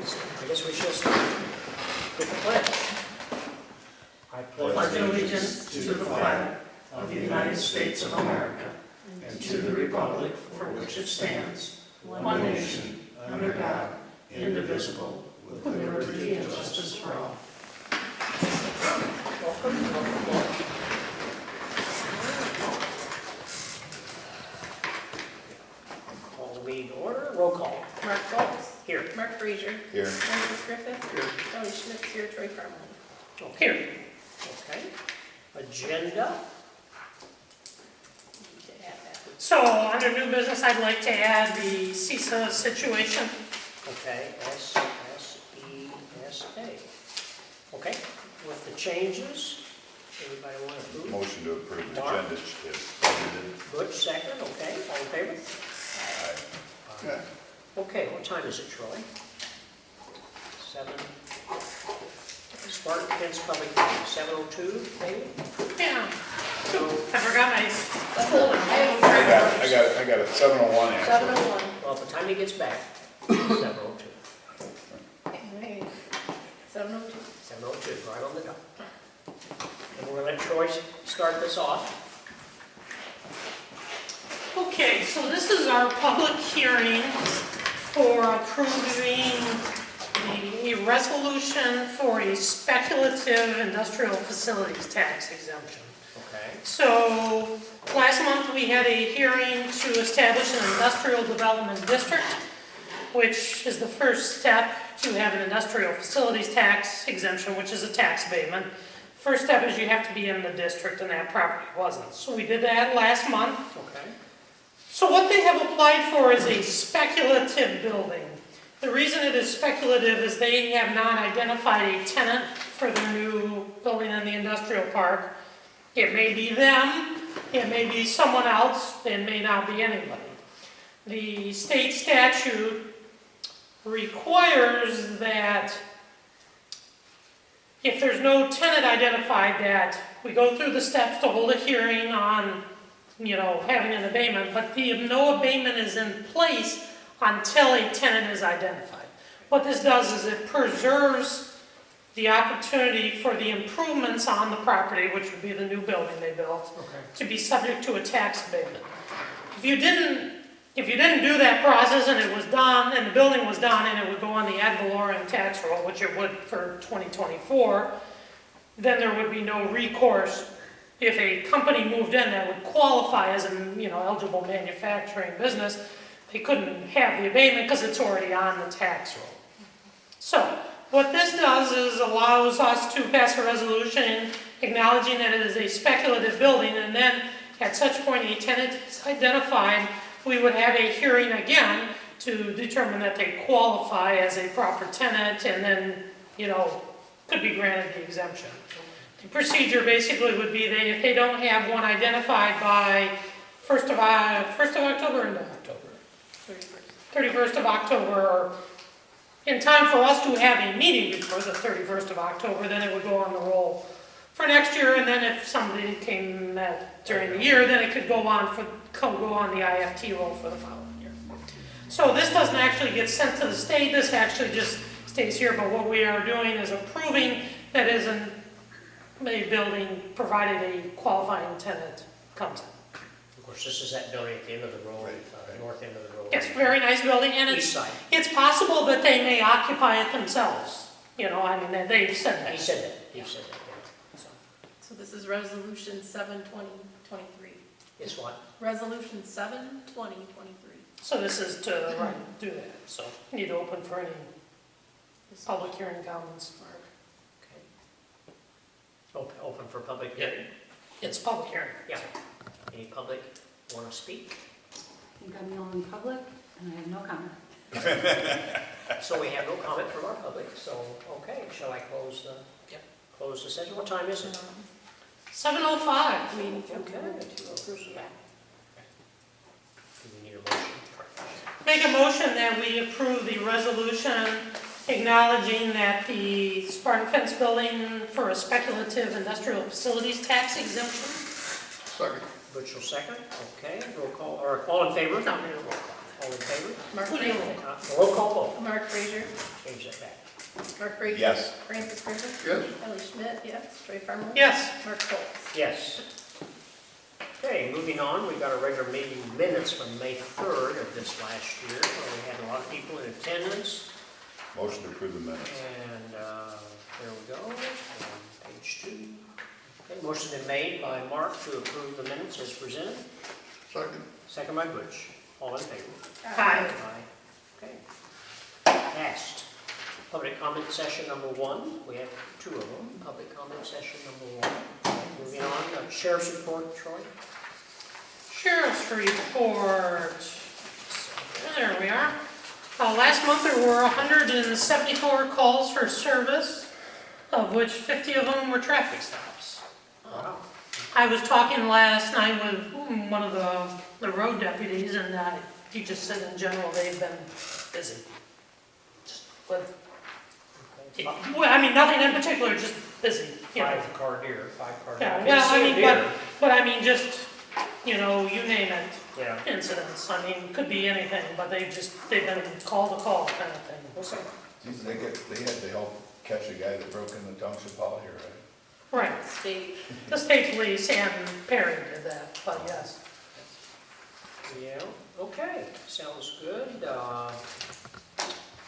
I guess we should start with the pledge. I pledge allegiance to the flag of the United States of America and to the republic for which it stands, one nation, under God, indivisible, with liberty and justice for all. Welcome. Call the meeting to order. Roll call. Mark Foltz. Here. Mark Frazier. Here. Francis Griffith. Here. Tony Schmitz here. Troy Farmland. Okay. Okay. Agenda. Need to add that. So, under new business, I'd like to add the CISA situation. Okay. S-E-S-A. Okay. With the changes, everybody want to approve? Motion to approve the Mark? agenda is edited. Butch, second. Okay. All in favor? Yeah. Okay, what time is it, Troy? 7. Spartan Fence Public Hearing, 7:02, maybe? Yeah, So, I forgot my folder. I got it, 7:01 actually. 7:01. well, by the time he gets back, 7:02. Hey. 7:02. 7:02, right on the dot. And we're going to let Troy start this off. Okay, so this is our public hearing for approving a resolution for a speculative industrial facilities tax exemption. Okay. So, last month we had a hearing to establish an industrial development district, which is the first step to have an industrial facilities tax exemption, which is a tax abatement. First step is you have to be in the district, and that property wasn't. So we did that last month. Okay. So what they have applied for is a speculative building. The reason it is speculative is they have not identified a tenant for their new building in the industrial park. It may be them, it may be someone else, it may not be anybody. The state statute requires that if there's no tenant identified, that we go through the steps to hold a hearing on, having an abatement, but no abatement is in place until a tenant is identified. What this does is it preserves the opportunity for the improvements on the property, which would be the new building they built, Okay. to be subject to a tax abatement. If you didn't do that process and it was done, and the building was done, and it would go on the ad valorem tax roll, which it would for 2024, then there would be no recourse. If a company moved in that would qualify as an eligible manufacturing business, they couldn't have the abatement because it's already on the tax roll. So, what this does is allows us to pass a resolution acknowledging that it is a speculative building, and then at such point a tenant is identified, we would have a hearing again to determine that they qualify as a proper tenant, and then, could be granted the exemption. The procedure basically would be that if they don't have one identified by 1st of October into October, 31st of October, or in time for us to have a meeting before the 31st of October, then it would go on the roll for next year, and then if somebody came during the year, then it could go on the IFT roll for the following year. So this doesn't actually get sent to the state, this actually just stays here, but what we are doing is approving that is a building provided a qualifying tenant comes in. Of course, this is that building at the end of the road, north end of the road. Yes, very nice building, and East side. it's possible that they may occupy it themselves. They've said that. He said that, yeah. So, So this is resolution 7/20/23. it's what? Resolution 7/20/23. So this is to do that. So need to open for any public hearing comments. Okay. Open for public hearing? It's public hearing. Yeah. Any public want to speak? I think I'm the only public, and I have no comment. So we have no comment from our public, so, okay, shall I close the session? What time is it? 7:05. Meeting to Okay. approve that. Do we need a motion? Make a motion that we approve the resolution acknowledging that the Spartan Fence building for a speculative industrial facilities tax exemption. Second. Butch will second, okay, roll call, or all in favor? No, no, no. All in favor? Mark Who do you Frazier. Roll call vote. Mark Frazier. Change that back. Mark Frazier. Yes. Francis Griffin. Yes. Ellie Schmidt, yes. Troy Farmer. Yes. Mark Foltz. Yes. Okay, moving on, we got our regular meeting minutes from May 3rd of this last year. We had a lot of people in attendance, Motion to approve the minutes. and there we go, on page 2. Okay, motion been made by Mark to approve the minutes as presented, Second. second by Butch. All in favor? Aye. Okay. Passed. Public comment session number 1, we have 2 of them. Public comment session number 1. Moving on, sheriff's report, Troy. Sheriff's report. There we are. Last month there were 174 calls for service, of which 50 of them were traffic stops. Wow. I was talking last night with one of the road deputies, and he just said in general they've been busy. Just with, Okay. well, I mean, nothing in particular, just busy. You know. 5 car deer, 5 car deer. Yeah, Didn't well, see I a mean, deer. but I mean, just, you know, you name it, Yeah. incidents. I mean, could be anything, but they've been call to call kind of thing. Okay. Geez, they had to help catch a guy that broke in the township hall here, right? Right. State. The state police and Perry did that, but yes. Yeah, okay, sounds good.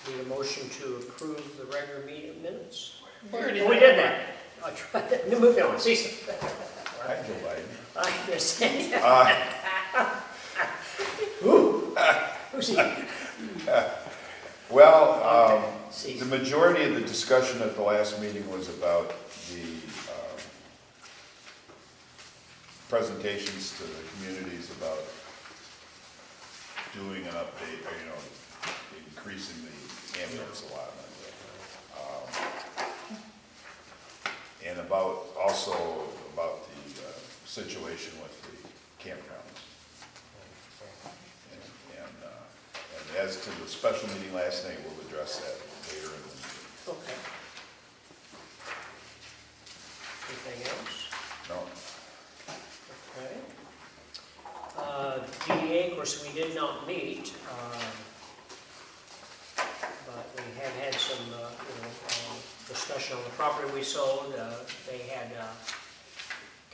Need a motion to approve the regular meeting minutes? We already Oh, we did that. I tried that. Moving on, Cecil. Hi, Joe Biden. I understand. Who's he? Well, the Cecil. majority of the discussion at the last meeting was about the presentations to the communities about doing an update, or, you know, increasing the ambulance allotment. And also about the situation with the campgrounds. And as to the special meeting last night, we'll address that later in the meeting. Okay. Anything else? No? Okay. DDA, of course, we did not meet, but we have had some, discussion on the property we sold. They had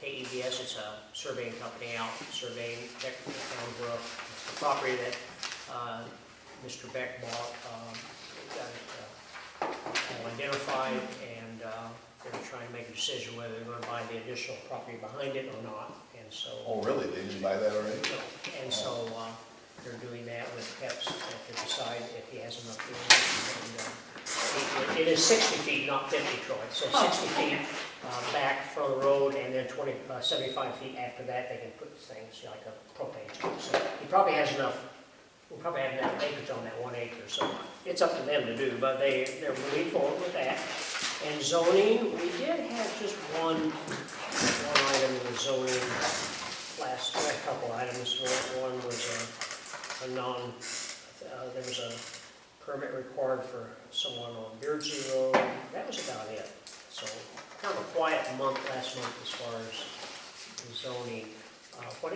KEBS, it's a surveying company out, surveying, checking the town book. It's the property that Mr. Beck bought, got it all identified, and they're trying to make a decision whether they're going to buy the additional property behind it or not. And so, Oh, really? They didn't buy that already? and so they're doing that with Peps to decide if he has enough room. And, it is 60 feet, not 50, Troy. So 60 feet back from the road, and then 75 feet after that, they can put things like a propane tank. So he probably has enough. We'll probably have enough acreage on that 1 acre. So it's up to them to do, but they're moving forward with that. And zoning, we did have just one item in the zoning, last couple items. One was there was a permit required for someone on Beardsley Road. That was about it. So kind of a quiet month last month as far as the zoning. What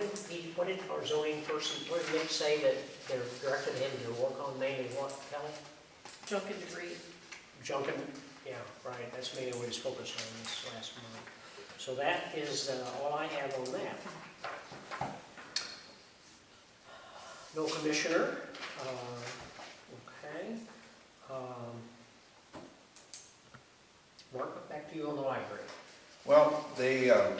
did our zoning person, what did Nick say that they're directing him to work on mainly what, Kelly? Junk and debris. Junk and, yeah, right, that's mainly what he's focused on this last month. So that is all I have on that. No commissioner. Okay. Mark, back to you on the library. Well, they're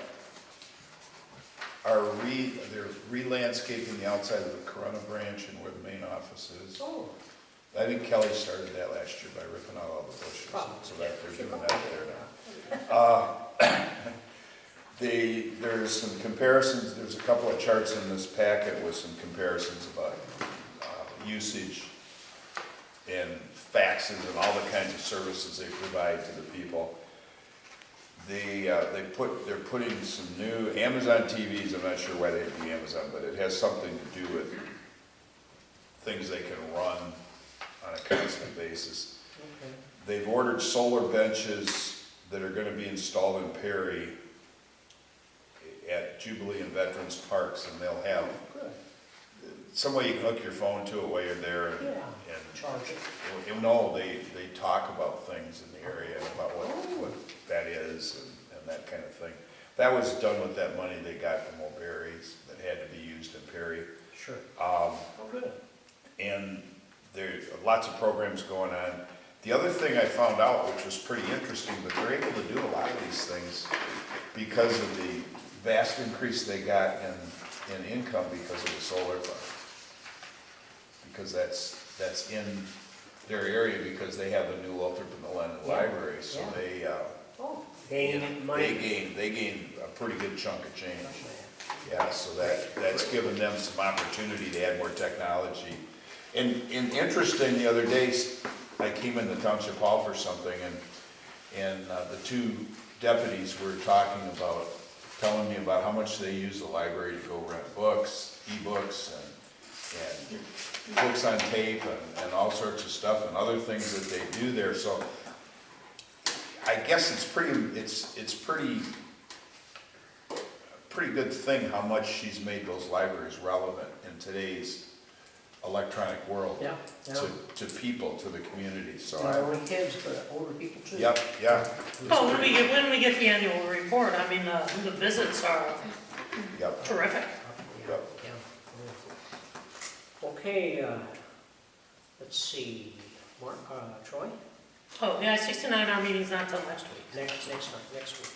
re-landscaping the outside of the Corona branch and where the main office is. Oh. I think Kelly started that last year by ripping out all the bushes, so that they're doing that there now. There's some comparisons, there's a couple of charts in this packet with some comparisons about usage and faxes and all the kinds of services they provide to the people. They're putting some new Amazon TVs. I'm not sure why they'd be Amazon, but it has something to do with things they can run on a constant basis. Okay. They've ordered solar benches that are going to be installed in Perry at Jubilee and Veterans Parks, and they'll have Good. some way you can hook your phone to it while you're there and, Yeah, charge it. you know, they talk about things in the area, about what that is and that kind of thing. That was done with that money they got from O'Berry's that had to be used in Perry. Sure. Oh, good. And there's lots of programs going on. The other thing I found out, which was pretty interesting, but they're able to do a lot of these things because of the vast increase they got in income because of the solar fund. Because that's in their area because they have the new Lothrop and the Lennon Library, so Yeah. they, Oh, gaining money. they gain a pretty good chunk of change. Yeah, so that's given them some opportunity to add more technology. And interesting, the other day, I came into Township Hall for something, and the two deputies were telling me about how much they use the library to go rent books, e-books, and books on tape, and all sorts of stuff, and other things that they do there. So I guess it's pretty good thing how much she's made those libraries relevant in today's electronic world Yeah, yeah. to people, to the community, so Not only kids, but older people too. Yep, yeah. Oh, when we get the annual report, I mean, the visits are Yep, terrific. Yeah, yeah. Okay, let's see, Mark, Troy, Oh, yeah, 69-hour meeting's not till next week. next week.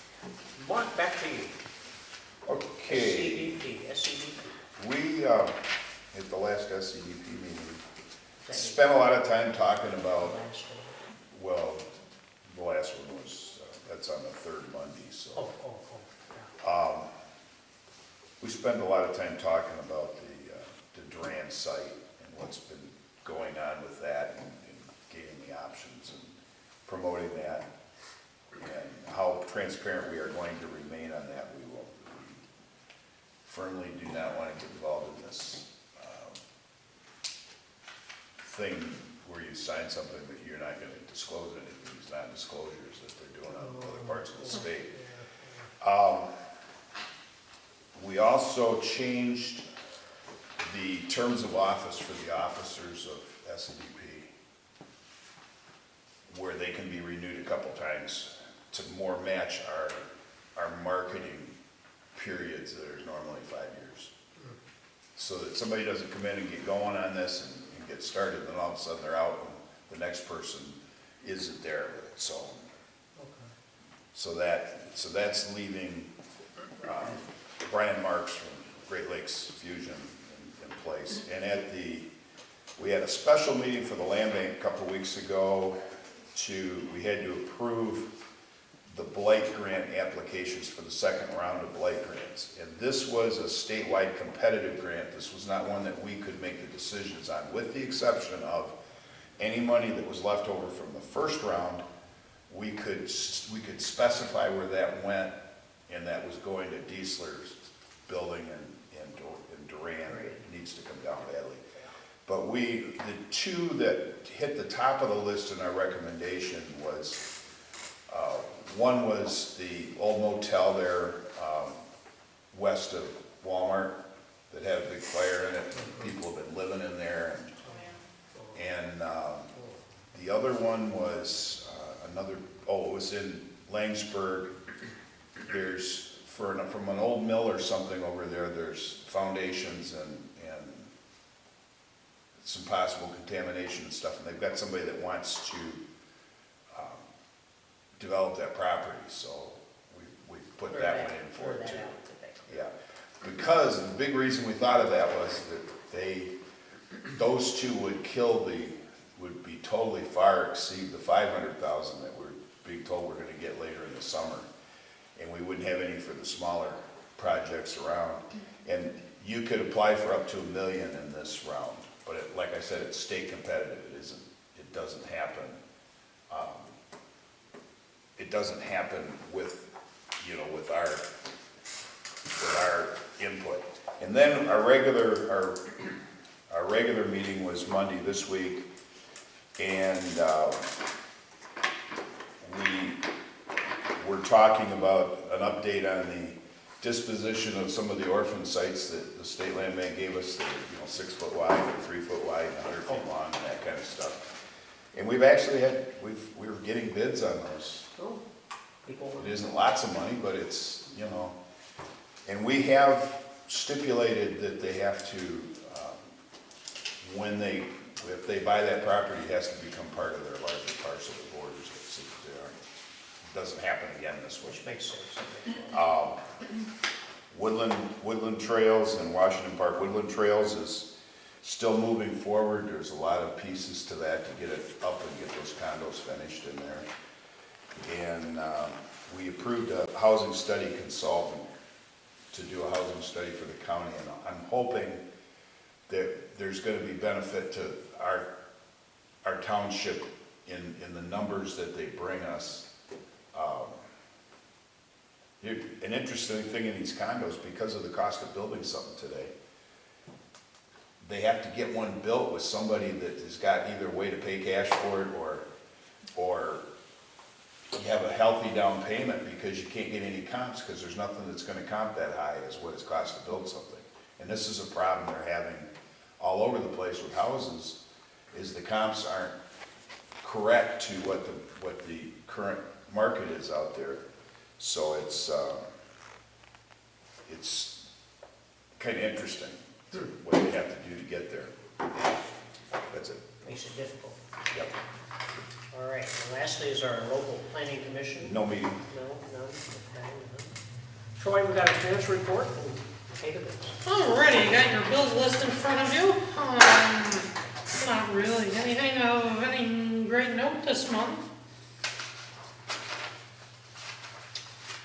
Mark, back to you. okay. SCDP. We, at the last SCDP meeting, spent a lot of time talking about, well, the last one was, that's on the third Monday, so. Oh. We spent a lot of time talking about the Duran site and what's been going on with that and getting the options and promoting that and how transparent we are going to remain on that. We firmly do not want to get involved in this thing where you sign something that you're not going to disclose anything, these non-disclosures that they're doing on other parts of the state. We also changed the terms of office for the officers of SCDP, where they can be renewed a couple times to more match our marketing periods that are normally 5 years. So that somebody doesn't come in and get going on this and get started, then all of a sudden they're out and the next person isn't there with it, so. So that's leaving Brian Marks from Great Lakes Fusion in place. And we had a special meeting for the land bank a couple of weeks ago we had to approve the blight grant applications for the second round of blight grants. And this was a statewide competitive grant. This was not one that we could make the decisions on, with the exception of any money that was left over from the first round. We could specify where that went, and that was going to Diesler's building in Duran. It needs to come down badly. But the two that hit the top of the list in our recommendation was, one was the old motel there west of Walmart that had a big fire in it. People have been living in there. And the other one was it was in Langsburg. There's, from an old mill or something over there, there's foundations and some possible contamination and stuff. And they've got somebody that wants to develop that property, so we put that one in for it too. Yeah, because the big reason we thought of that was that those two would be totally far exceed the 500,000 that we're being told we're gonna get later in the summer. And we wouldn't have any for the smaller projects around. And you could apply for up to $1 million in this round, but like I said, it's state competitive. It doesn't happen. It doesn't happen with our input. And then our regular meeting was Monday this week, and we were talking about an update on disposition of some of the orphan sites that the state land bank gave us, that are, 6 foot wide, or 3 foot wide, and 100 feet long, and that kind of stuff. And we've actually we were getting bids on those. Oh, people, It isn't lots of money, but it's, and we have stipulated that they have to, if they buy that property, it has to become part of their larger parcel of borders. It doesn't happen again this way. which makes sense. Woodland Trails and Washington Park Woodland Trails is still moving forward. There's a lot of pieces to that to get it up and get those condos finished in there. And we approved a housing study consultant to do a housing study for the county, and I'm hoping that there's going to be benefit to our township in the numbers that they bring us. An interesting thing in these condos, because of the cost of building something today, they have to get one built with somebody that has got either a way to pay cash for it, or you have a healthy down payment, because you can't get any comps, because there's nothing that's gonna comp that high as what it's cost to build something. And this is a problem they're having all over the place with houses, is the comps aren't correct to what the current market is out there. So it's kind of interesting what they have to do to get there. That's it. Makes it difficult. Yep. All right, and lastly is our local planning commission. No meeting. No, none, okay, none. Troy, we got a financial report, and pay the bills. Alrighty, you got your bills list in front of you. Not really anything of any great note this month.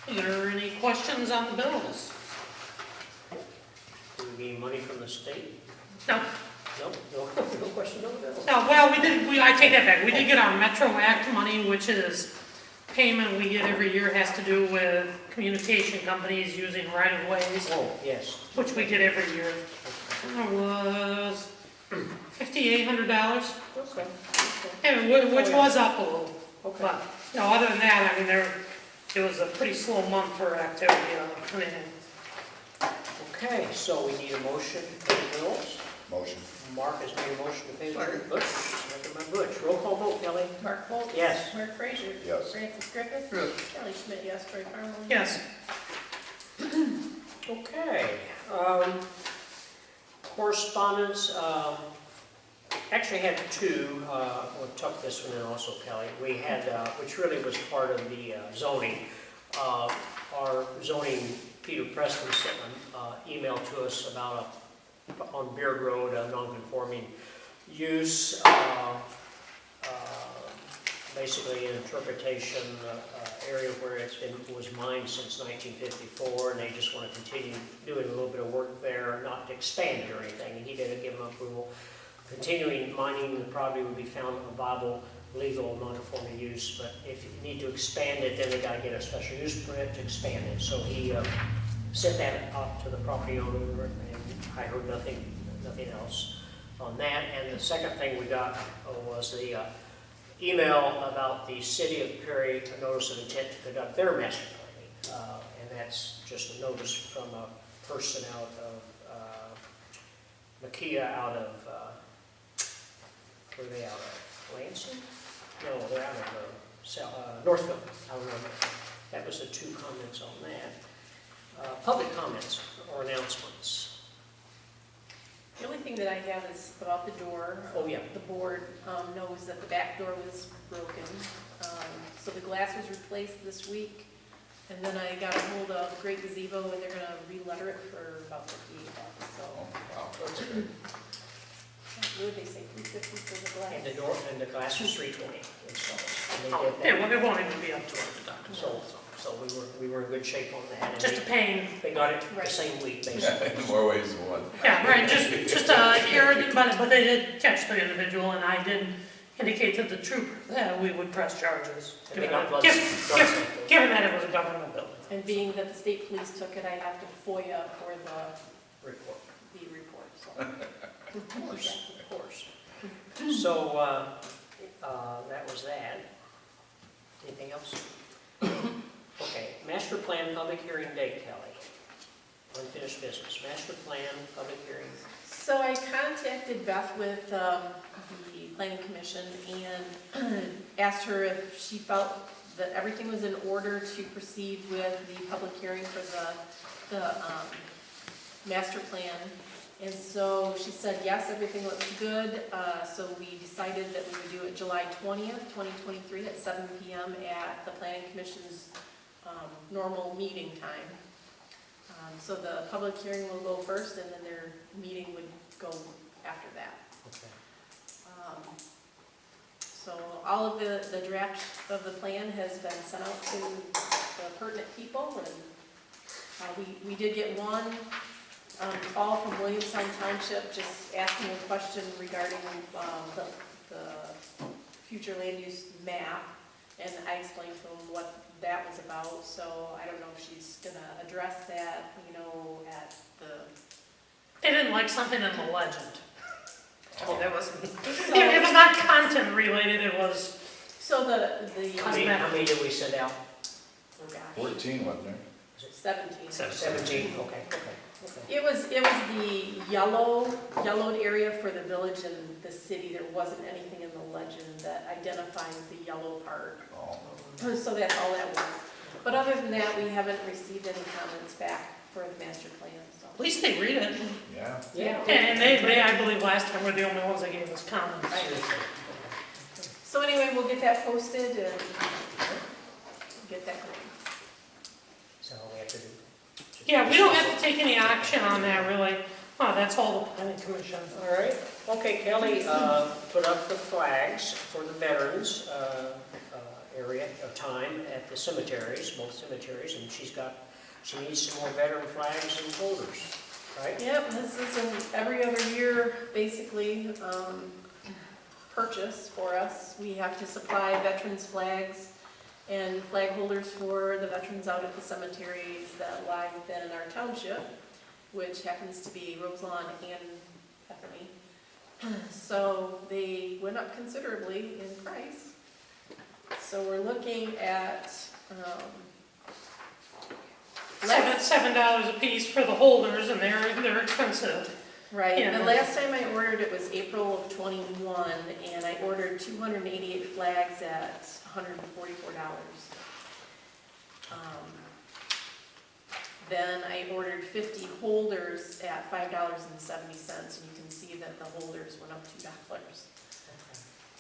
Are there any questions on the bills? Do we need money from the state? No. No question on the bills. No, well, I take that back. We did get our Metro Act money, which is payment we get every year, has to do with communication companies using right-of-ways, Oh, yes. which we get every year. It was $5,800, Okay. which was up a little. Okay. But, other than that, I mean, it was a pretty slow month for activity on it. Okay, so we need a motion to pay the bills. Motion. Mark has made a motion to pay the bills. Butch, second by Butch. Roll call vote, Kelly. Mark Holt. Yes. Mark Frazier. Yes. Francis Griffith. Kelly Schmidt, yes. Troy Farnum. Yes. Okay. Correspondence, actually had two. We'll tuck this one in also, Kelly. We had, which really was part of the zoning. Our zoning, Peter Preston sent an email to us about on Beard Road, a non-conforming use, basically an interpretation area where it was mined since 1954, and they just want to continue doing a little bit of work there, not to expand it or anything, and he didn't give them approval. Continuing mining the property would be found a viable, legal, non-conforming use, but if you need to expand it, then they got to get a special use permit to expand it. So he sent that up to the property owner, and I heard nothing else on that. And the second thing we got was the email about the city of Perry, a notice of intent to conduct their master planning. And that's just a notice from a person out of Makia, out of, where are they out of? Lansing? No, they're out of Northville. I remember. That was the two comments on that. Public comments or announcements. The only thing that I have is about the door. Oh, yeah. The board knows that the back door was broken. So the glass was replaced this week. And then I got a hold of Great Gazebo, and they're gonna re-letter it for about $58. So, Wow, that's good. what did they say, $350 for the glass? And the door, and the glass was $320 installed. And Oh, they did that. it won't even be up to $200. So we were in good shape on that. And Just a pain. They got it the Right. same week, Yeah, basically. in more ways than one. Yeah, right, just irritant, but they did catch the individual, and I did indicate to the trooper that we would press charges. And they got blood Given samples. given that it was a government building. And being that the state police took it, I have to FOIA for the Report. report, so. Of course. So, that was that. Anything else? Okay, master plan public hearing date, Kelly. unfinished business, master plan, public hearing. So I contacted Beth with the planning commission and asked her if she felt that everything was in order to proceed with the public hearing for the master plan. And so she said, yes, everything looks good. So we decided that we would do it July 20th, 2023 at 7 p.m. at the planning commission's normal meeting time. So the public hearing will go first, and then their meeting would go after that. Okay. So all of the draft of the plan has been sent out to the pertinent people, and we did get one call from Williamstown Township just asking a question regarding the future land use map, and I explained to him what that was about, so I don't know if she's gonna address that, at the... They didn't like something in the legend. Oh. It was not content related, it was, So How many did we send out? oh gosh, 14, wasn't there? 17. 17, okay. It was the yellowed area for the village and the city. There wasn't anything in the legend that identified the yellow part. Oh. So that's all that was. But other than that, we haven't received any comments back for the master plan, so. at least they read it. Yeah. Yeah. And they, I believe last time were the only ones that gave us comments. Seriously. So anyway, we'll get that posted and get that going. So we have to do. Yeah, we don't have to take any action on that, really. That's all the planning commission. All right, okay, Kelly, put up the flags for the veterans, area of time at the cemeteries, both cemeteries, and she needs some more veteran flags and folders, right? Yep, this is an every other year, basically, purchase for us. We have to supply veterans flags and flag holders for the veterans out at the cemeteries that lie within our township, which happens to be Roselawn and Bethany. So they went up considerably in price. So we're looking at, $7 a piece for the holders, and they're expensive. right, Yeah. the last time I ordered it was April of '21, and I ordered 288 flags at $144. Then I ordered 50 holders at $5.70, and you can see that the holders went up $2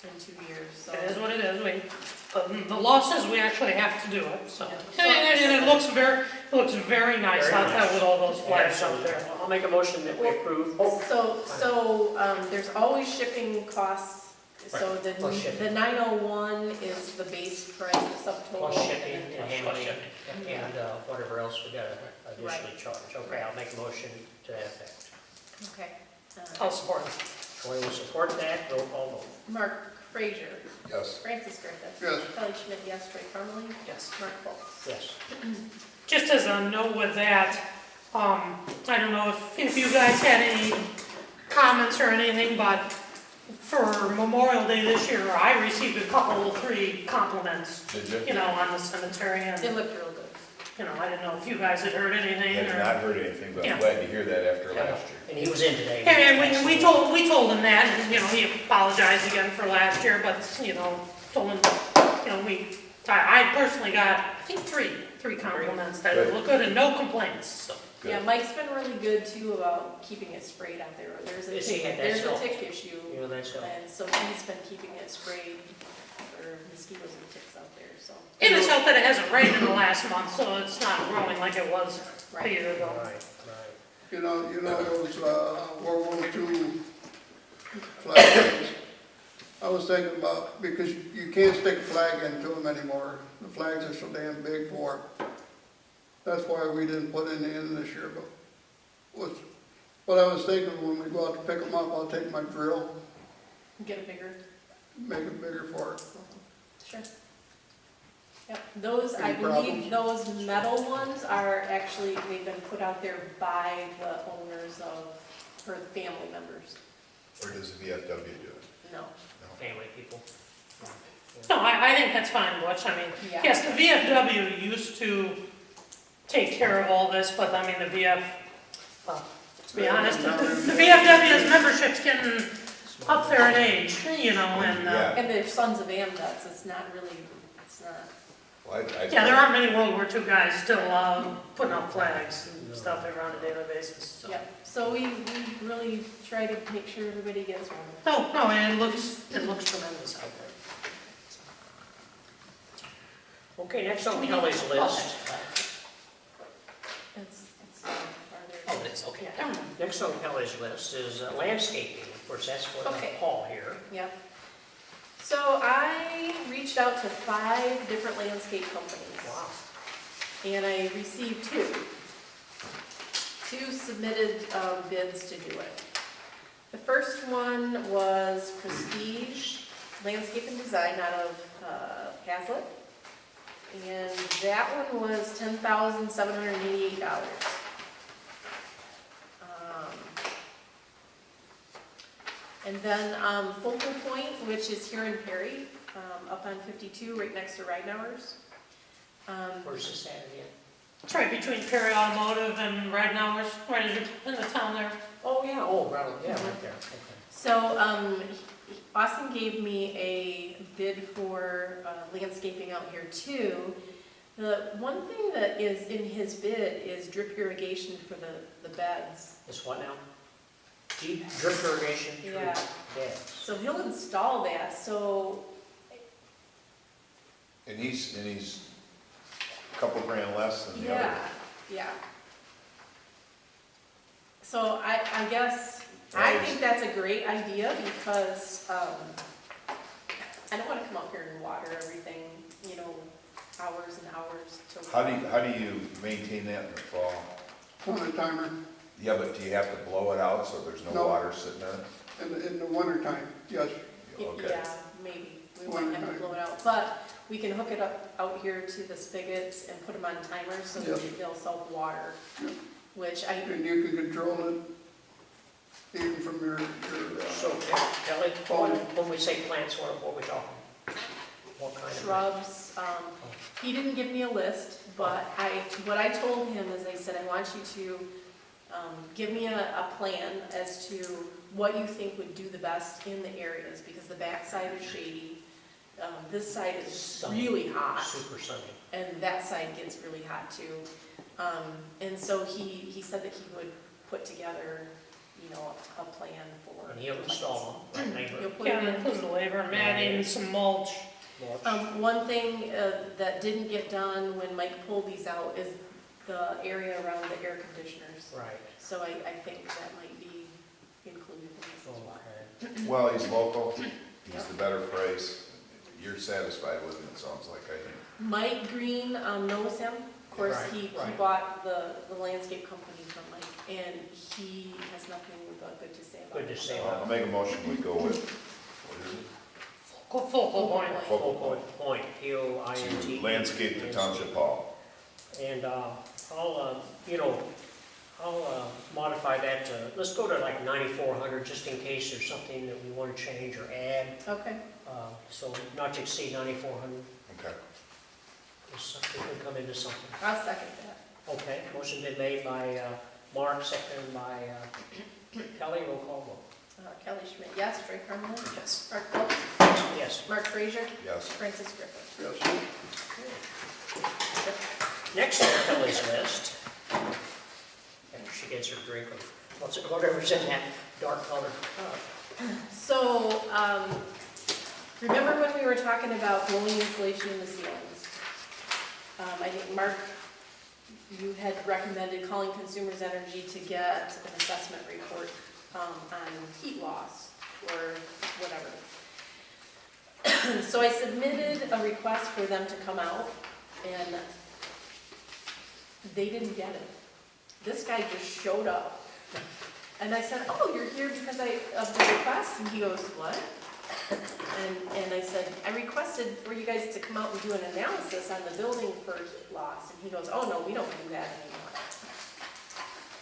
in 2 years, so. It is what it is. But the law says we actually have to do it, so. Yeah. And it looks very nice Very out there nice. with all those flags out Absolutely. there. I'll make a motion that we approve. There's always shipping costs, so Right. Plus shipping. the 901 is the base price, the subtotal. Plus shipping and Plus handling shipping. and whatever else we gotta additionally charge. Okay, I'll make a motion to that effect. Okay. I'll support it. Troy will support that, roll call vote. Mark Frazier, Yes. Francis Griffith. Yes. Kelly Schmidt, yes. Troy Parmalee. Yes. Mark Foltz. Yes. Just as a note with that, I don't know if you guys had any comments or anything, but for Memorial Day this year, I received a couple, 3 compliments, Did you? on the cemetery, and, It looked real good. I didn't know if you guys had heard I anything, have or. not heard anything, but Yeah. I'm glad to hear that after last year. And he was in today. And we told him that, and, he apologized again for last year, but, told him, I personally got, I think, three compliments, that it looked good and no complaints, so. Good. Yeah, Mike's been really good too about keeping it sprayed out there. There's a Yes, he tick, had that there's a still. tick issue, You know, that's, and so he's been keeping it sprayed for mosquitoes and ticks out there, so. And it's helped that it hasn't rained in the last month, so it's not growing like it was a Right. year ago. right. You know those World War II flags. I was thinking about, because you can't stick a flag into them anymore. The flags are so damn big for it. That's why we didn't put any in this year, but what I was thinking, when we go out to pick them up, I'll take my drill, Get it bigger. make it bigger for it. Sure. Yep, those, I Any believe, those metal ones are actually, they've been put out there by the owners of, her family members. Or does the VFW do it? No, Family people. No, I think that's fine, Butch, yes, the VFW used to take care of all this, but the To be honest, the VFW's membership's getting up there in age, you know, and, Yeah. And they're sons of AMVets, it's not really, it's not. Well, yeah, there aren't many World War II guys still putting up flags and stuff around a daily basis, so. Yep, so we really try to make sure everybody gets one. No, and it looks tremendous out there. Okay, next on Kelly's list. It's farther. Oh, it is, okay. Next on Kelly's list is landscaping. Of course, that's what Okay. Paul here. Yep. So I reached out to 5 different landscape companies. Wow. And I received 2. 2 submitted bids to do it. The first one was Prestige Landscape and Design out of Hazlet. And that one was $10,788. And then Focal Point, which is here in Perry, up on 52, right next to Ridenours. Where's this at again? It's right between Perry Automotive and Ridenours, right in the town there. Oh, yeah, right there, okay. So Austin gave me a bid for landscaping out here too. The one thing that is in his bid is drip irrigation for the beds. This what now? Deep drip irrigation through Yeah. beds. So he'll install that, so, And he's a couple grand less than the other. yeah. So I guess, I think that's a great idea because I don't want to come up here and water everything, you know, hours and hours till. How do you maintain that in the fall? On a timer, Yeah, but do you have to blow it out so there's no No. water sitting there? in the winter time, yes. Okay. Yeah, maybe, we might have to blow it out, but we can hook it up out here to the spigots and put them on timers so that Yes. they'll self-water, Yep. which I, And you can control it even from your So, Kelly, when we say plants, what we talking? What kind of? shrubs, he didn't give me a list, but what I told him is I said, I want you to give me a plan as to what you think would do the best in the areas, because the backside is shady. This side is Sunny. really hot, Super sunny. and that side gets really hot too. And so he said that he would put together, you know, a plan for. And he'll install them, right, He'll neighbor? put Yeah, it and in. put the labor, matting, some mulch. One thing that didn't get done when Mike pulled these out is the area around the air conditioners. Right, So I think that might be included in this as well. okay. Well, he's local, he's the better price. You're satisfied with him, it sounds like, I think. Mike Green knows him. Of course, he Right. bought the landscape company from Mike, and he has nothing but good to say about it. Good to say. I'll make a motion, we go with, what is it? Focal point. Focal Focal point, P-O-I-N-T. Landscape the Township Hall. And I'll modify that to, let's go to like 9,400, just in case there's something that we want to change or add. Okay. So not to exceed 9,400, Okay. because something could come into something. I'll second that. Okay, motion been made by Mark, seconded by Kelly, roll call vote. Kelly Schmidt, yes. Ray Carmen? Yes. Mark Phillips? Yes. Mark Frazier? Yes. Francis Griffin? Yes. Next on Kelly's list, after she gets her drink of whatever's in that dark colored cup. So, remember when we were talking about blowing insulation in the ceilings? I think, Mark, you had recommended calling Consumers Energy to get an assessment report on heat loss or whatever. So I submitted a request for them to come out, and they didn't get it. This guy just showed up. And I said, oh, you're here because of the request? And he goes, what? And I said, I requested for you guys to come out and do an analysis on the building for heat loss. And he goes, oh, no, we don't do that anymore.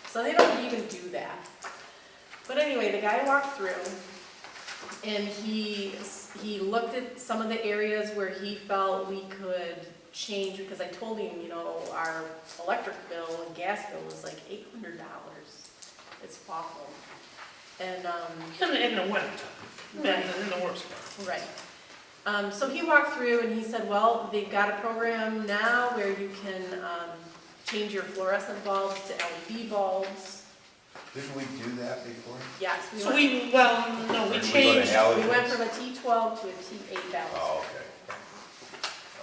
So they don't even do that. But anyway, the guy walked through, and he looked at some of the areas where he felt we could change, because I told him, you know, our electric bill and gas bill was like $800. It's awful. And, In the winter time, in the worst part. right. So he walked through and he said, well, they've got a program now where you can change your fluorescent bulbs to LED bulbs. Didn't we do that before? Yes, So went, we Or did we go to changed, we went halogens? from a T12 to a T8 ballast. Oh,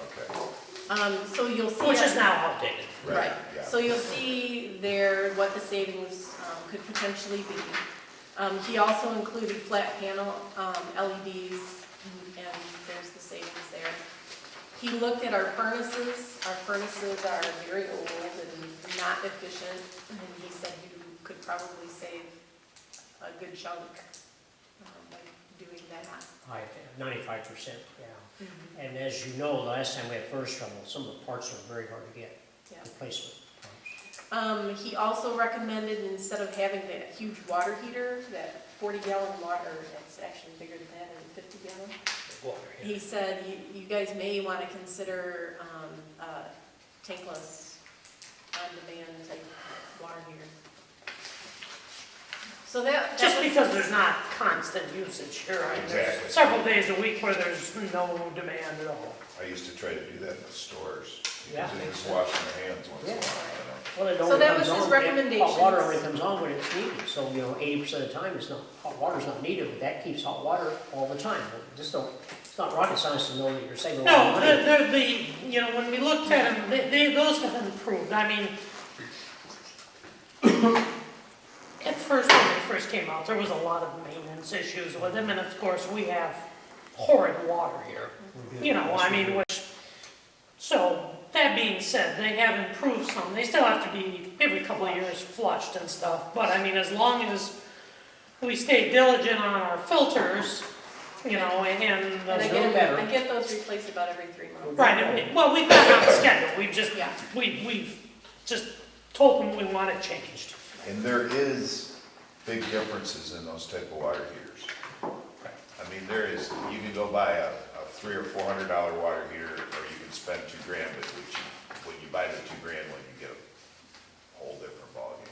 okay. So you'll see. which is on- now outdated. Right, Yeah. so you'll see there what the savings could potentially be. He also included flat panel LEDs, and there's the savings there. He looked at our furnaces. Our furnaces are very old and not efficient, and he said you could probably save a good chunk by doing that. 95%, yeah. And as you know, the last time we had furnace trouble, some of the parts are very hard to get, Yeah. replacement parts. He also recommended, instead of having that huge water heater, that 40-gallon water, it's actually bigger than that, and 50-gallon. Water, yeah. He said, you guys may want to consider tankless, on-demand type water heater. So that Just was- because there's not constant usage here. I mean, there's Exactly. several days a week where there's no demand at all. I used to try to do that in the stores, Yeah. because they just washing their hands once in a Yeah. while, Well, it So only that comes was his on, recommendations. hot water only comes on when it's needed, so, 80% of the time, hot water's not needed, but that keeps hot water all the time. Just don't, it's not rocket science to know that you're saving a lot No, of money. when we looked at them, those have improved. I mean, at first, when they first came out, there was a lot of maintenance issues with them, and of course, we have horrid water here. So, that being said, they have improved some. They still have to be, every couple of years, flushed and stuff, but I mean, as long as we stay diligent on our filters, and And I no better. get those replaced about every 3 months. right, well, we've got it on schedule, we've Yeah. just told them we want it changed. And there is big differences in those type of water heaters. I mean, there is, you can go buy a $300 or $400 water heater, or you can spend $2,000, but when you buy the $2,000 one, you get a whole different ballgame.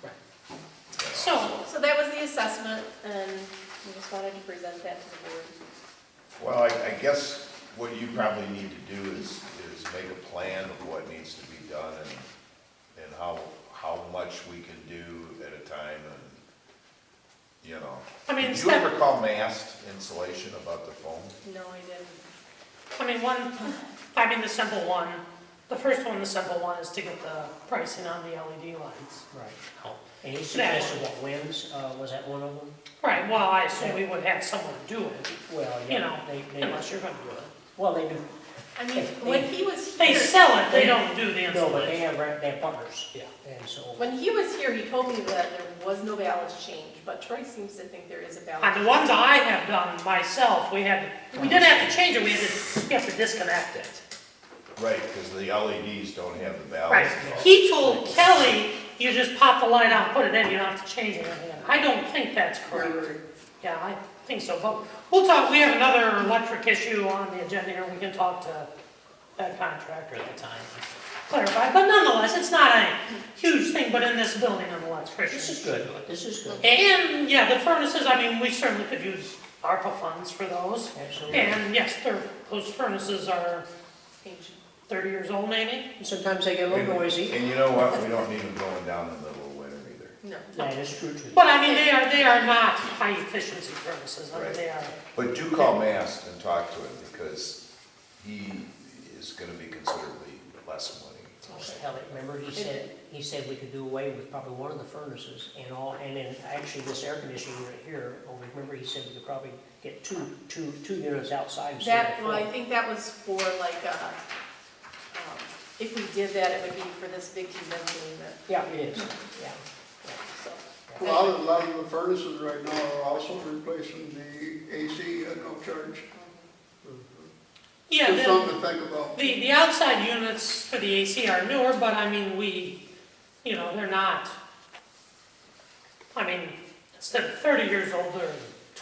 Right. You know, So that was the assessment, and I just wanted to present that to the board. Well, I guess what you probably need to do is make a plan of what needs to be done and how much we can do at a time, and, I mean, Did you ever call mast insulation about the foam? No, I didn't. the simple one, the first one, the simple one is to get the pricing on the LED lights. Right. And he suggested what wins, was that one of them? Right, well, I assume we would have someone do it, Well, You yeah, know, they, unless you're gonna do it. well, they do, I mean, when he was They here, sell it, they don't do the no, but they installation. have partners, yeah, and so. when he was here, he told me that there was no ballast change, but Troy seems to think there is a ballast. On the ones I have done myself, we didn't have to change it, we have to disconnect it. Right, because the LEDs don't have the Right, ballast. he told Kelly, you just pop the light on, put it in, you don't have to change anything. I don't think that's correct. Yeah, I think so, but we'll talk, we have another electric issue on the agenda here, we can talk to that contractor at the time, clarify, but nonetheless, it's not a huge thing, but in this building, an electrician. This is good, this is good, And, yeah, the furnaces, we certainly could use ARPA funds for those. absolutely. And yes, those furnaces are Ancient. 30 years old maybe. And sometimes they get a little noisy, And you know what, we don't need them going down in the middle of winter either. No. that is true too. But they are not high efficiency furnaces, they are. But do call Mast and talk to him, because he is gonna be considerably less money. Hell, remember, he said we could do away with probably one of the furnaces and then actually this air conditioning unit here, remember he said we could probably get two units outside instead of Well, I four. think that was for like, if we did that, it would be for this big convention unit, Yeah, it is, yeah. so. A lot of the furnaces right now are also replacing the AC at no charge. Yeah, Just something to think about. the outside units for the AC are newer, but they're not, instead of 30 years old, they're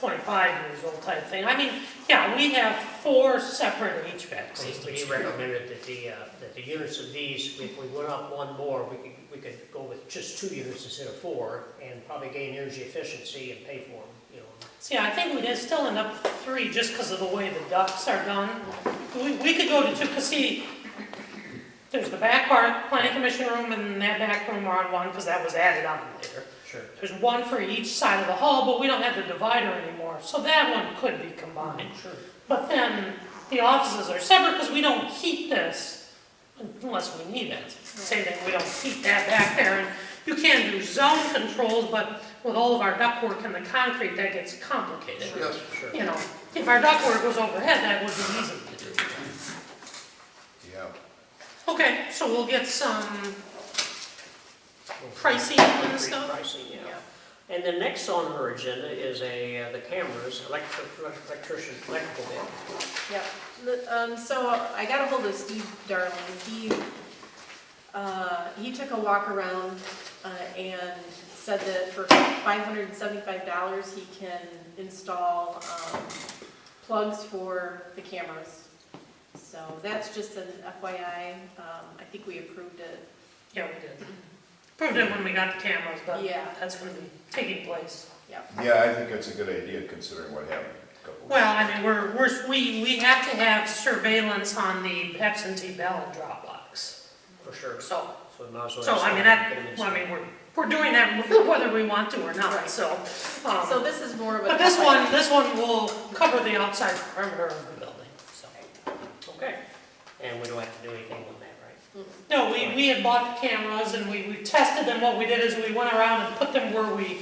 25 years old type thing. I mean, yeah, we have 4 separate HVAC But systems. he recommended that the units of these, if we went up one more, we could go with just 2 units instead of 4, and probably gain energy efficiency and pay for them, you know. See, I think we'd still end up with 3 just because of the way the ducts are done. We could go to 2, because see, there's the back part, planning commission room, and that back room are on one, because that was added on later. Sure. There's one for each side of the hall, but we don't have the divider anymore, so that one could be combined. Sure. But then the offices are separate because we don't heat this unless we need it. Same thing, we don't heat that back there. And you can do zone controls, but with all of our ductwork and the concrete, that gets complicated. Yes. Sure. You know, if our ductwork was overhead, that would be easy to do. Yeah. Okay, so we'll get some pricing and stuff. Pricing, yeah. And then next on her agenda is the cameras, electrical bit. Yep. So I got a hold of Steve Darling. He took a walk around and said that for $575 he can install plugs for the cameras. So that's just an FYI. I think we approved it. Yeah, we did. Proved it when we got the cameras, but Yeah. that's going to be taking place. Yeah, I think that's a good idea considering what happened a couple weeks Well, I mean, we have to have surveillance on the absentee ballot drop box. For sure. So, So we might as well. so I mean, we're doing that whether we want to or not, Right. so. So this is more of a. But this one will cover the outside perimeter of the building, so. Okay. And we don't have to do anything on that, right? No, we had bought the cameras and we tested them. What we did is we went around and put them where we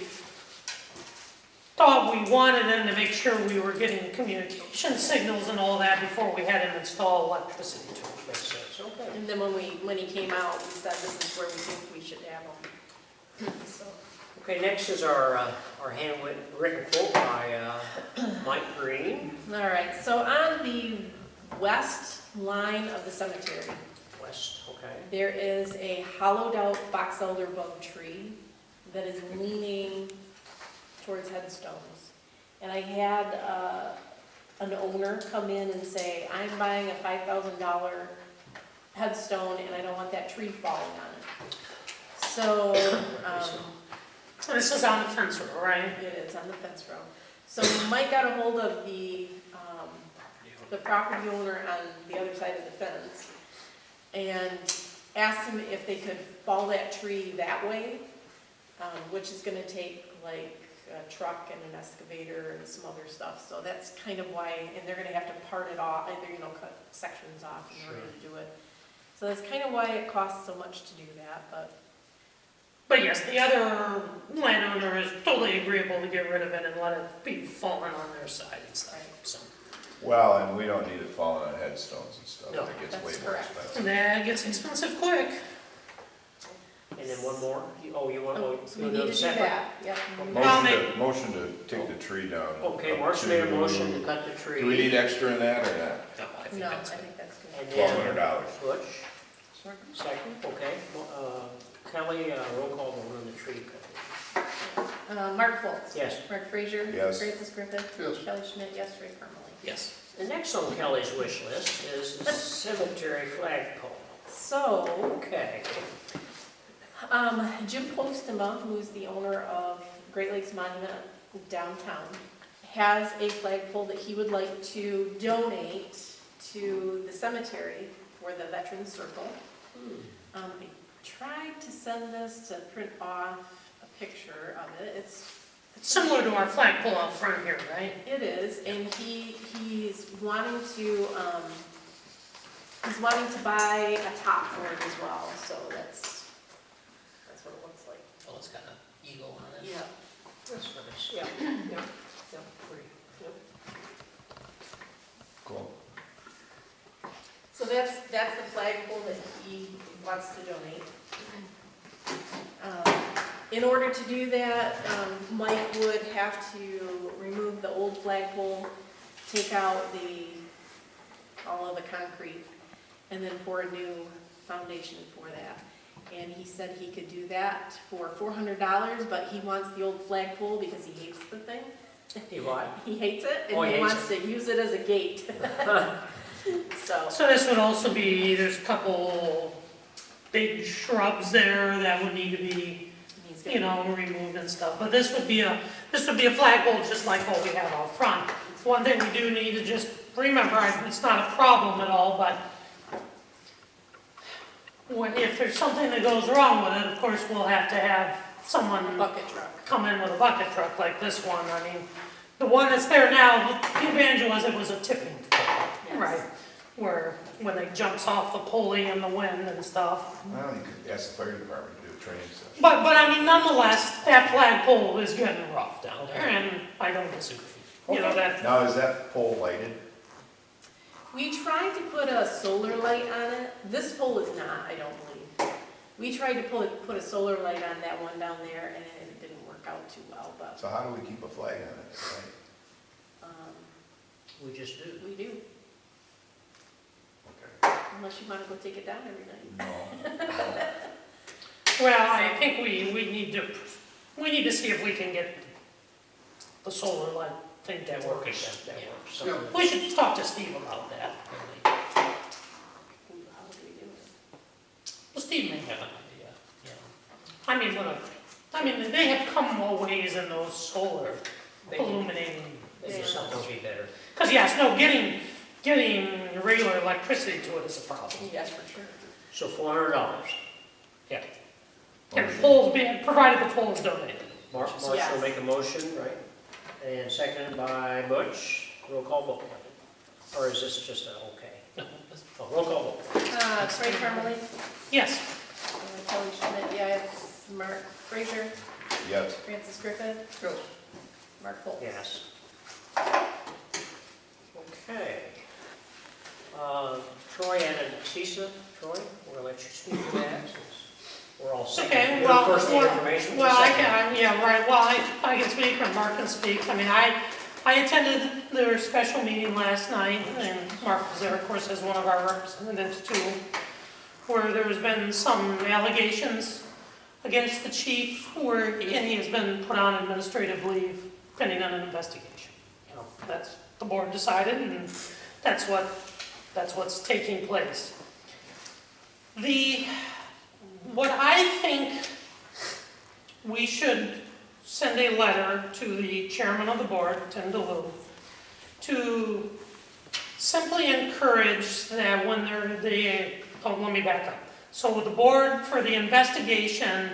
thought we wanted them to make sure we were getting communication signals and all that before we had them install electricity to them. Makes sense, okay. And then when he came out, we said this is where we think we should have them. So. Okay, next is our handwritten quote by Mike Green, All right, so on the west line of the cemetery, West, okay. there is a hollowed out box elder bug tree that is leaning towards headstones. And I had an owner come in and say, I'm buying a $5,000 headstone and I don't want that tree falling on it. So, This is on the fence row, right? it is on the fence row. So Mike got a hold of the property owner on the other side of the fence and asked him if they could fall that tree that way, which is gonna take like a truck and an excavator and some other stuff. So that's kind of why, and they're gonna have to part it off, either, cut sections off in order to do it. So that's kind of why it costs so much to do that, But yes, the other landowner is totally agreeable to get rid of it and let it be fallen on their side and stuff, so. Well, and we don't need it falling on headstones and stuff. No, It gets way that's more correct. expensive. And that gets expensive quick. And then one more, you want, so we you need know, to do separate? that, yep. Motion to take the tree down. Okay, Mark's made a motion to cut the tree. Do we need extra in that or not? No, I think No, I that's good. think that's good. And then $1,200. Butch? Second, okay. Kelly, roll call vote on the tree cutting. Mark Foltz. Yes. Mark Frazier. Yes. Francis Griffith. Yes. Kelly Schmidt, yes. Ray Parmalee. Yes. The next on Kelly's wish list is the cemetery flagpole. So, Okay. Jim Postema, who's the owner of Great Lakes Monument downtown, has a flagpole that he would like to donate to the cemetery for the Veterans Circle. I tried to send this to print off a picture of it. It's Similar to our flagpole out front here, right? It is, and he's wanting to buy a top for it as well, so that's what it looks like. Oh, it's got an eagle on it. Yeah. That's nice, yeah, yeah, yeah, pretty, yeah. Cool. So that's the flagpole that he wants to donate. In order to do that, Mike would have to remove the old flagpole, take out all of the concrete, and then pour a new foundation for that. And he said he could do that for $400, but he wants the old flagpole because he hates the thing. He what? He hates it, Oh, and he he hates wants to use it as a gate. So, So this would also be, there's a couple big shrubs there that would need to be, he's you gonna, know, removed and stuff. But this would be a flagpole just like what we have out front. One thing we do need to just remember, it's not a problem at all, but if there's something that goes wrong with it, of course, we'll have to have someone bucket truck. come in with a bucket truck like this one. I mean, the one that's there now, the advantage was it was a tipping pole, Yes. right? Where, when it jumps off the pulley in the wind and stuff. Well, you could ask the fire department to do a training session. But I mean, nonetheless, that flagpole is getting rough down there, and I don't disagree. You know, that, Now, is that pole lighted? We tried to put a solar light on it. This pole is not, I don't believe. We tried to put a solar light on that one down there, and it didn't work out too well, but, So how do we keep a flag on it? Right? We just do. we do, Okay. unless you wanna go take it down every night. No. well, I think we need to see if we can get the solar light thing to That work. works, that works. Yeah. We should talk to Steve about that. How do we do it? Well, Steve may have an idea, yeah. I mean, they have come a ways in those solar They can, illuminating. maybe something will be better. Because yes, no, getting regular electricity to it is a problem. Yes, for sure. So $400. And poles being, provided the poles donated. Mark Yes. will make a motion, right? And seconded by Butch. Roll call vote. Or is this just a okay? Oh, roll call vote. Craig Harmony, Yes, Kelly Schmidt, yes, Mark Fraser, Yes. Francis Griffith, Yes. Mark Foltz. Yes. Okay. Troy added CISA. Troy, we're gonna let you speak to that since we're all set. okay, You're well, first the information. well, I second. can, yeah, right, well, I can speak, or Mark can speak. I mean, I attended their special meeting last night, and Mark was there, of course, as one of our representatives too, where there's been some allegations against the chief, and he has been put on administrative leave pending on an investigation. You know, that's, the board decided, and that's what's taking place. What I think we should send a letter to the chairman of the board, Tim DeLue, to simply encourage that when let me back up. So the board for the investigation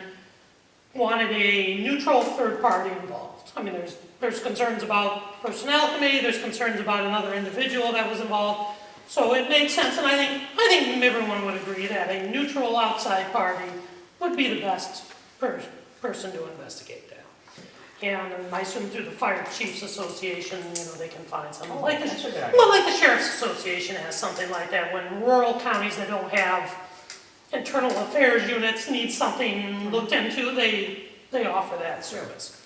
wanted a neutral third party involved. I mean, there's concerns about personnel committee, there's concerns about another individual that was involved. So it made sense, and I think everyone would agree that a neutral outside party would be the best person to investigate that. And I assume through the Fire Chiefs Association, you know, they can find something like this. That's a good idea. Well, like the Sheriff's Association has something like that, when rural counties that don't have internal affairs units need something looked into, they offer that service.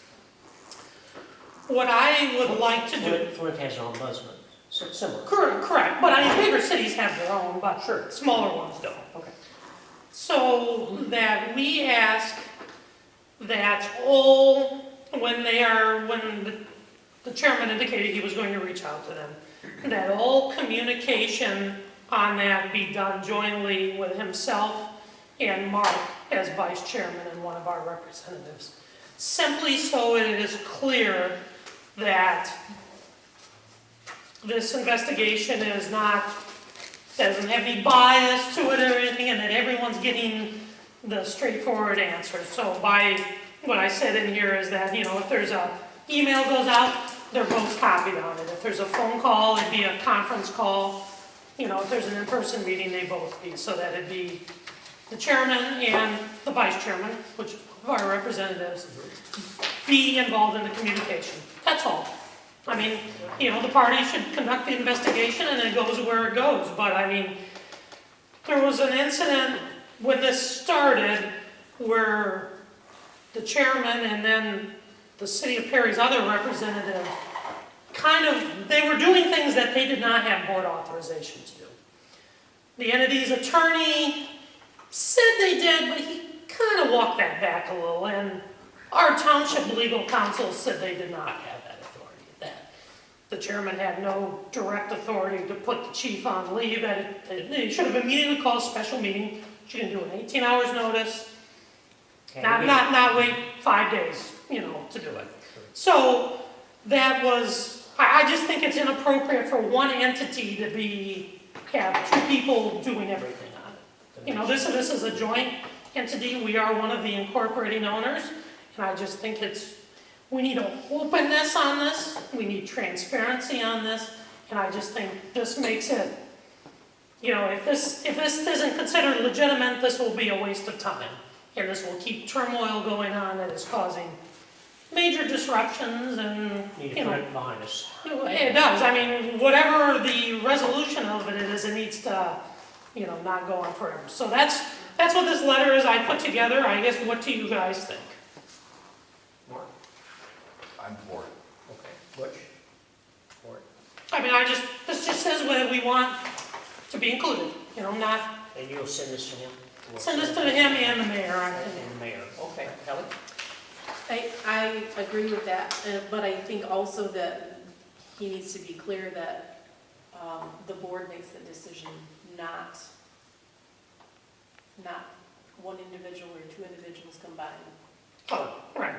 What I would like to do. Flint has an ombudsman, so similar. Correct, but I mean, bigger cities have their own, but Sure. smaller ones don't. Okay. So that we ask that when the chairman indicated he was going to reach out to them, that all communication on that be done jointly with himself and Mark as vice chairman and one of our representatives. Simply so it is clear that this investigation doesn't have any bias to it or anything, and that everyone's getting the straightforward answers. So what I said in here is that, you know, if there's a email goes out, they're both copied on it. If there's a phone call, it'd be a conference call. You know, if there's an in-person meeting, they both be, so that it'd be the chairman and the vice chairman, which are our representatives, be involved in the communication. That's all. I mean, you know, the party should conduct the investigation and it goes where it goes. But I mean, there was an incident when this started where the chairman and then the city of Perry's other representative they were doing things that they did not have board authorization to do. The entity's attorney said they did, but he kind of walked that back a little, and our township legal counsel said they did not have that authority. the chairman had no direct authority to put the chief on leave, that he should have immediately called a special meeting. She can do an 18 hours notice, not wait 5 days, to do it. So that was, I just think it's inappropriate for one entity to have two people doing everything on it. This is a joint entity. We are one of the incorporating owners, and I just think we need an openness on this. We need transparency on this, and I just think this makes it, if this isn't considered legitimate, this will be a waste of time. And this will keep turmoil going on that is causing major disruptions and, Need to put it behind us. it does. I mean, whatever the resolution of it is, it needs to, not go on forever. So that's what this letter is I put together. I guess, what do you guys think? Mark? I'm for it. Okay. Butch? For it. I mean, this just says what we want to be included, not And you'll send this to him? send this to him and the mayor. And the mayor. Okay. Kelly? I agree with that, but I think also that he needs to be clear that the board makes the decision, not one individual or two individuals combined. Oh, right.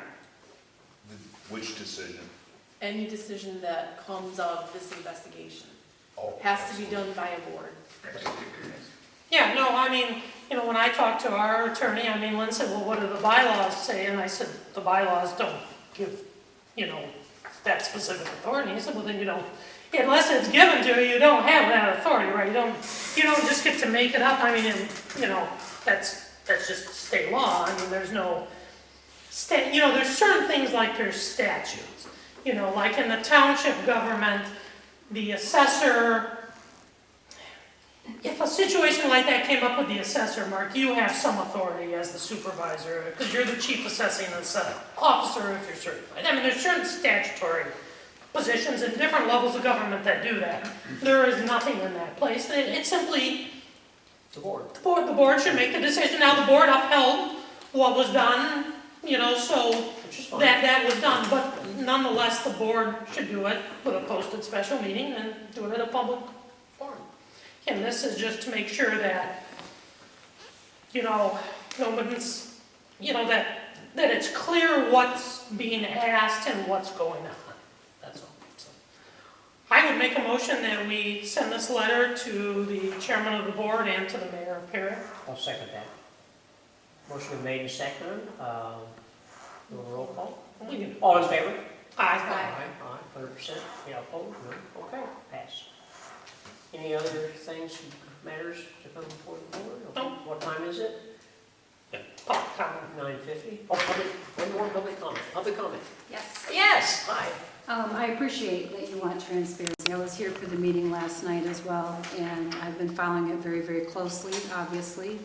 Which decision? Any decision that comes of this investigation Oh, has to be done by a board. Yeah, no, I mean, when I talked to our attorney, Lynn said, well, what do the bylaws say? And I said, the bylaws don't give, that specific authority. He said, well, then you don't, unless it's given to you, you don't have that authority, right? You don't just get to make it up. That's just state law. There's no there's certain things like there's statutes. Like in the township government, the assessor, if a situation like that came up with the assessor, Mark, you have some authority as the supervisor, because you're the chief assessing officer if you're certified. There's certain statutory positions in different levels of government that do that. There is nothing in that place. It's simply, The board. the board should make the decision. Now, the board upheld what was done, so Which is fine. that was done, but nonetheless, the board should do it with a posted special meeting and do it at a public forum. And this is just to make sure that, nobody's, that it's clear what's being asked and what's going on. That's all. So, I would make a motion that we send this letter to the chairman of the board and to the mayor of Perry. I'll second that. Motion been made and seconded. Roll call. All in favor? Aye. Aye, 100%. Yeah, opposed? No. Okay, pass. Any other things, matters to come before the board? Okay. No. What time is it? Public comment. 9:50? Oh, one more public comment. Public comment. Yes. Yes, hi. I appreciate that you want transparency. I was here for the meeting last night as well, and I've been following it very, very closely, obviously.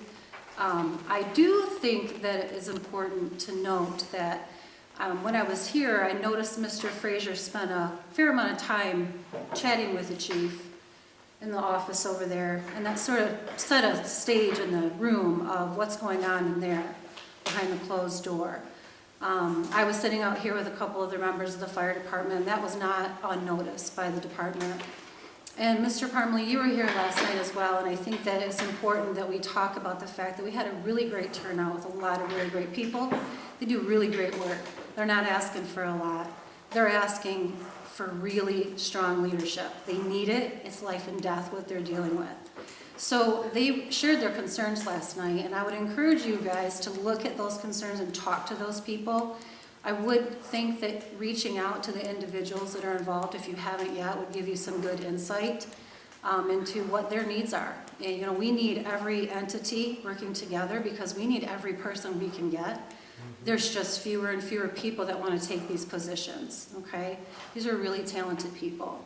I do think that it is important to note that when I was here, I noticed Mr. Frazier spent a fair amount of time chatting with the chief in the office over there, and that sort of set a stage in the room of what's going on in there behind the closed door. I was sitting out here with a couple of the members of the fire department, and that was not unnoticed by the department. And Mr. Parmley, you were here last night as well, and I think that it's important that we talk about the fact that we had a really great turnout with a lot of really great people. They do really great work. They're not asking for a lot. They're asking for really strong leadership. They need it. It's life and death what they're dealing with. So they shared their concerns last night, and I would encourage you guys to look at those concerns and talk to those people. I would think that reaching out to the individuals that are involved, if you haven't yet, would give you some good insight into what their needs are. And we need every entity working together because we need every person we can get. There's just fewer and fewer people that want to take these positions, okay? These are really talented people.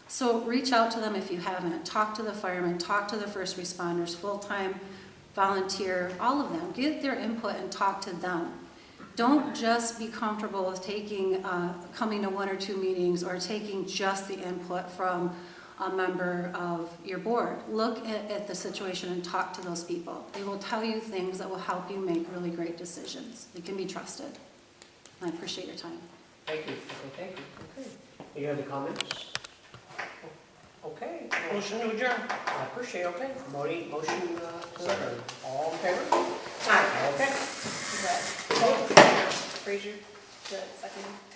So reach out to them if you haven't. Talk to the firemen, talk to the first responders, full-time, volunteer, all of them. Get their input and talk to them. Don't just be comfortable with coming to one or two meetings or taking just the input from a member of your board. Look at the situation and talk to those people. They will tell you things that will help you make really great decisions. They can be trusted. I appreciate your time. Thank you. Okay, thank you. Okay. Any other comments? Motion to adjourn. I appreciate, okay, motion, to Second. adjourn. All in favor? Aye. Okay. Is that, Frazier, is that second?